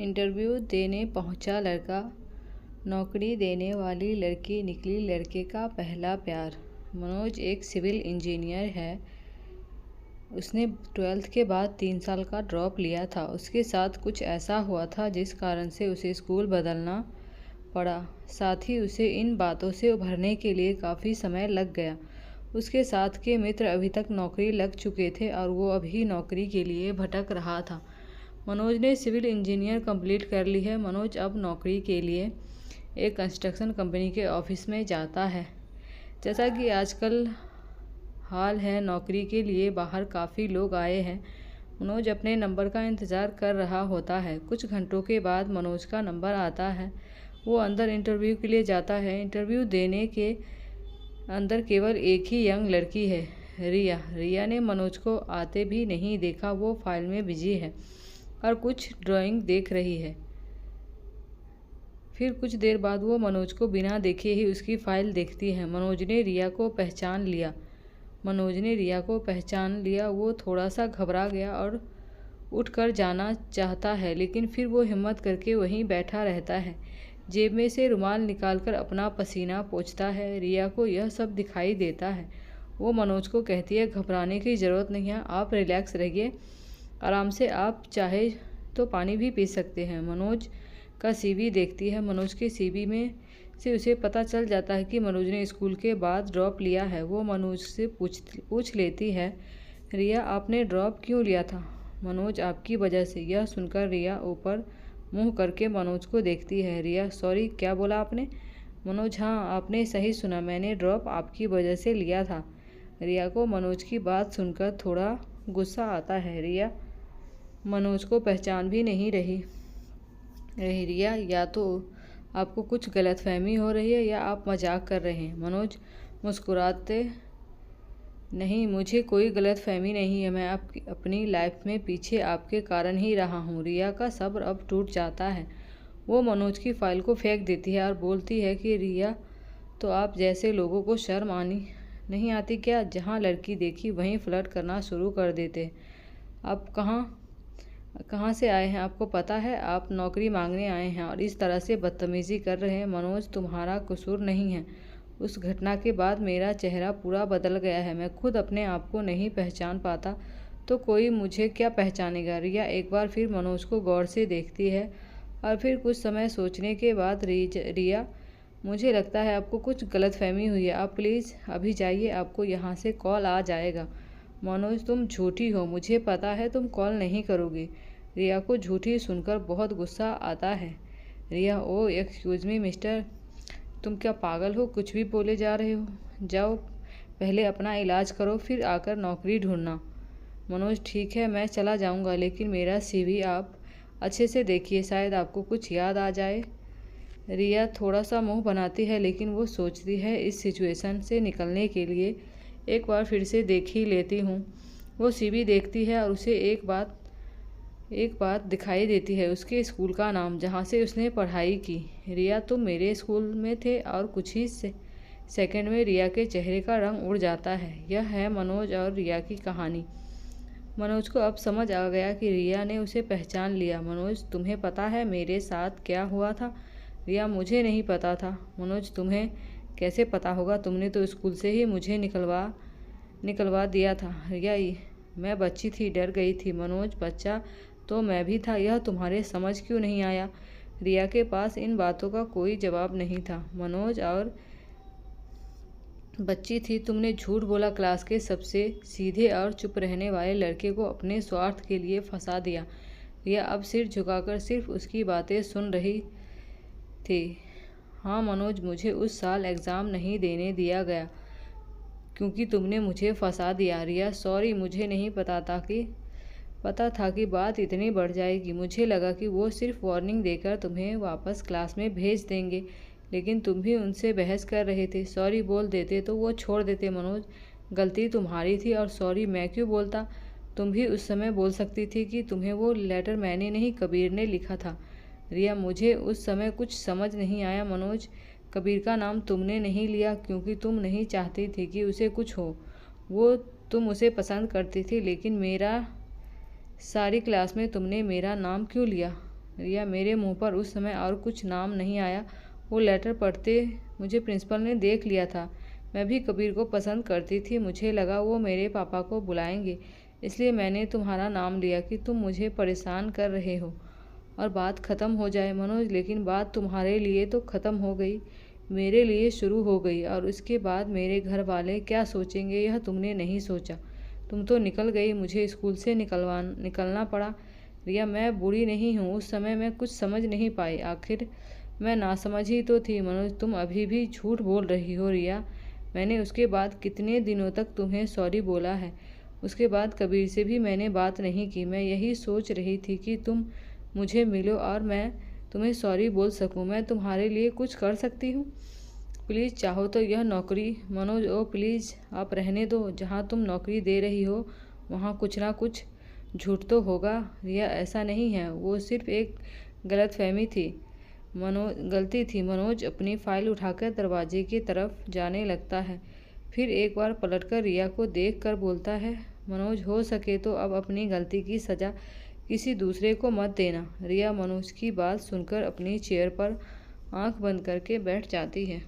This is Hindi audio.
इंटरव्यू देने पहुंचा लड़का, नौकरी देने वाली लड़की निकली लड़के का पहला प्यार। मनोज एक सिविल इंजीनियर है। उसने 12th के बाद 3 साल का ड्रॉप लिया था। उसके साथ कुछ ऐसा हुआ था जिस कारण से उसे स्कूल बदलना पड़ा। साथ ही उसे इन बातों से उभरने के लिए काफ़ी समय लग गया। उसके साथ के मित्र अभी तक नौकरी लग चुके थे और वो अभी नौकरी के लिए भटक रहा था। मनोज ने सिविल इंजीनियर कंप्लीट कर ली है। मनोज अब नौकरी के लिए एक कंस्ट्रक्शन कंपनी के ऑफिस में जाता है। जैसा कि आजकल हाल है, नौकरी के लिए बाहर काफ़ी लोग आए हैं। मनोज अपने नंबर का इंतज़ार कर रहा होता है। कुछ घंटों के बाद मनोज का नंबर आता है। वो अंदर इंटरव्यू के लिए जाता है। इंटरव्यू देने के अंदर केवल एक ही यंग लड़की है, रिया। रिया ने मनोज को आते भी नहीं देखा। वो फाइल में बिजी है और कुछ ड्राइंग देख रही है। फिर कुछ देर बाद वो मनोज को बिना देखे ही उसकी फाइल देखती है। मनोज ने रिया को पहचान लिया। वो थोड़ा सा घबरा गया और उठकर जाना चाहता है, लेकिन फिर वो हिम्मत करके वहीं बैठा रहता है। जेब में से रुमाल निकालकर अपना पसीना पोंछता है। रिया को यह सब दिखाई देता है। वो मनोज को कहती है, घबराने की ज़रूरत नहीं है, आप रिलैक्स रहिए, आराम से, आप चाहे तो पानी भी पी सकते हैं। मनोज का सीवी देखती है। मनोज के सीवी में से उसे पता चल जाता है कि मनोज ने स्कूल के बाद ड्रॉप लिया है। वो मनोज से पूछ लेती है, रिया आपने ड्रॉप क्यों लिया था? मनोज आपकी वजह से। यह सुनकर रिया ऊपर मुंह करके मनोज को देखती है। रिया सॉरी, क्या बोला आपने? मनोज हाँ, आपने सही सुना, मैंने ड्रॉप आपकी वजह से लिया था। रिया को मनोज की बात सुनकर थोड़ा गुस्सा आता है। रिया मनोज को पहचान भी नहीं रही। रिया, या तो आपको कुछ गलतफहमी हो रही है या आप मजाक कर रहे हैं। मनोज मुस्कुराते, नहीं, मुझे कोई गलतफहमी नहीं है, मैं अपनी लाइफ में पीछे आपके कारण ही रहा हूँ। रिया का सब्र अब टूट जाता है। वो मनोज की फाइल को फेंक देती है और बोलती है कि रिया, तो आप जैसे लोगों को शर्म आनी नहीं आती क्या? जहाँ लड़की देखी वहीं फ्लर्ट करना शुरू कर देते। आप कहाँ से आए हैं आपको पता है? आप नौकरी मांगने आए हैं और इस तरह से बदतमीज़ी कर रहे हैं। मनोज तुम्हारा कसूर नहीं है। उस घटना के बाद मेरा चेहरा पूरा बदल गया है। मैं खुद अपने आप को नहीं पहचान पाता तो कोई मुझे क्या पहचानेगा? रिया एक बार फिर मनोज को गौर से देखती है और फिर कुछ समय सोचने के बाद, रिया मुझे लगता है आपको कुछ गलतफहमी हुई है, आप प्लीज़ अभी जाइए, आपको यहाँ से कॉल आ जाएगा। मनोज तुम झूठी हो, मुझे पता है तुम कॉल नहीं करोगी। रिया को झूठी सुनकर बहुत गुस्सा आता है। रिया ओ एक्सक्यूज़ मी मिस्टर, तुम क्या पागल हो? कुछ भी बोले जा रहे हो। जाओ पहले अपना इलाज करो, फिर आकर नौकरी ढूंढना। मनोज ठीक है, मैं चला जाऊंगा, लेकिन मेरा सीवी आप अच्छे से देखिए, शायद आपको कुछ याद आ जाए। रिया थोड़ा सा मुंह बनाती है, लेकिन वो सोचती है इस सिचुएशन से निकलने के लिए एक बार फिर से देख ही लेती हूँ। वो सीवी देखती है और उसे एक बात दिखाई देती है, उसके स्कूल का नाम, जहाँ से उसने पढ़ाई की। रिया तुम मेरे स्कूल में थे। और कुछ ही सेकंड में रिया के चेहरे का रंग उड़ जाता है। यह है मनोज और रिया की कहानी। मनोज को अब समझ आ गया कि रिया ने उसे पहचान लिया। मनोज तुम्हें पता है मेरे साथ क्या हुआ था? रिया मुझे नहीं पता था। मनोज तुम्हें कैसे पता होगा, तुमने तो स्कूल से ही मुझे निकलवा दिया था। रिया मैं बच्ची थी, डर गई थी। मनोज बच्चा तो मैं भी था, यह तुम्हारे समझ क्यों नहीं आया? रिया के पास इन बातों का कोई जवाब नहीं था। मनोज और बच्ची थी, तुमने झूठ बोला, क्लास के सबसे सीधे और चुप रहने वाले लड़के को अपने स्वार्थ के लिए फंसा दिया। रिया अब सिर झुकाकर सिर्फ उसकी बातें सुन रही थी। हाँ मनोज, मुझे उस साल एग्ज़ाम नहीं देने दिया गया क्योंकि तुमने मुझे फंसा दिया। रिया सॉरी, मुझे नहीं पता था कि बात इतनी बढ़ जाएगी। मुझे लगा कि वो सिर्फ वार्निंग देकर तुम्हें वापस क्लास में भेज देंगे, लेकिन तुम भी उनसे बहस कर रहे थे। सॉरी बोल देते तो वो छोड़ देते। मनोज गलती तुम्हारी थी और सॉरी मैं क्यों बोलता? तुम भी उस समय बोल सकती थी कि तुम्हें वो लेटर मैंने नहीं, कबीर ने लिखा था। रिया मुझे उस समय कुछ समझ नहीं आया। मनोज कबीर का नाम तुमने नहीं लिया क्योंकि तुम नहीं चाहती थी कि उसे कुछ हो। वो तुम उसे पसंद करती थी, लेकिन सारी क्लास में तुमने मेरा नाम क्यों लिया? रिया, मेरे मुंह पर उस समय और कुछ नाम नहीं आया। वो लेटर पढ़ते मुझे प्रिंसिपल ने देख लिया था। मैं भी कबीर को पसंद करती थी। मुझे लगा वो मेरे पापा को बुलाएंगे, इसलिए मैंने तुम्हारा नाम लिया कि तुम मुझे परेशान कर रहे हो और बात ख़त्म हो जाए। मनोज, लेकिन बात तुम्हारे लिए तो ख़त्म हो गई, मेरे लिए शुरू हो गई, और उसके बाद मेरे घर वाले क्या सोचेंगे यह तुमने नहीं सोचा। तुम तो निकल गई, मुझे स्कूल से निकलना पड़ा। रिया, मैं बुरी नहीं हूँ, उस समय मैं कुछ समझ नहीं पाई, आखिर मैं नासमझ ही तो थी। मनोज, तुम अभी भी झूठ बोल रही हो। रिया, मैंने उसके बाद कितने दिनों तक तुम्हें सॉरी बोला है। उसके बाद कबीर से भी मैंने बात नहीं की। मैं यही सोच रही थी कि तुम मुझे मिलो और मैं तुम्हें सॉरी बोल सकूं। मैं तुम्हारे लिए कुछ कर सकती हूँ? प्लीज़, चाहो तो यह नौकरी। मनोज, ओ प्लीज़, आप रहने दो। जहाँ तुम नौकरी दे रही हो वहाँ कुछ ना कुछ झूठ तो होगा। रिया, ऐसा नहीं है, वो सिर्फ एक गलतफहमी थी। गलती थी। मनोज अपनी फाइल उठाकर दरवाजे की तरफ जाने लगता है, फिर एक बार पलटकर रिया को देखकर बोलता है, मनोज, हो सके तो अब अपनी गलती की सज़ा किसी दूसरे को मत देना। रिया मनोज की बात सुनकर अपनी चेयर पर आंख बंद करके बैठ जाती है।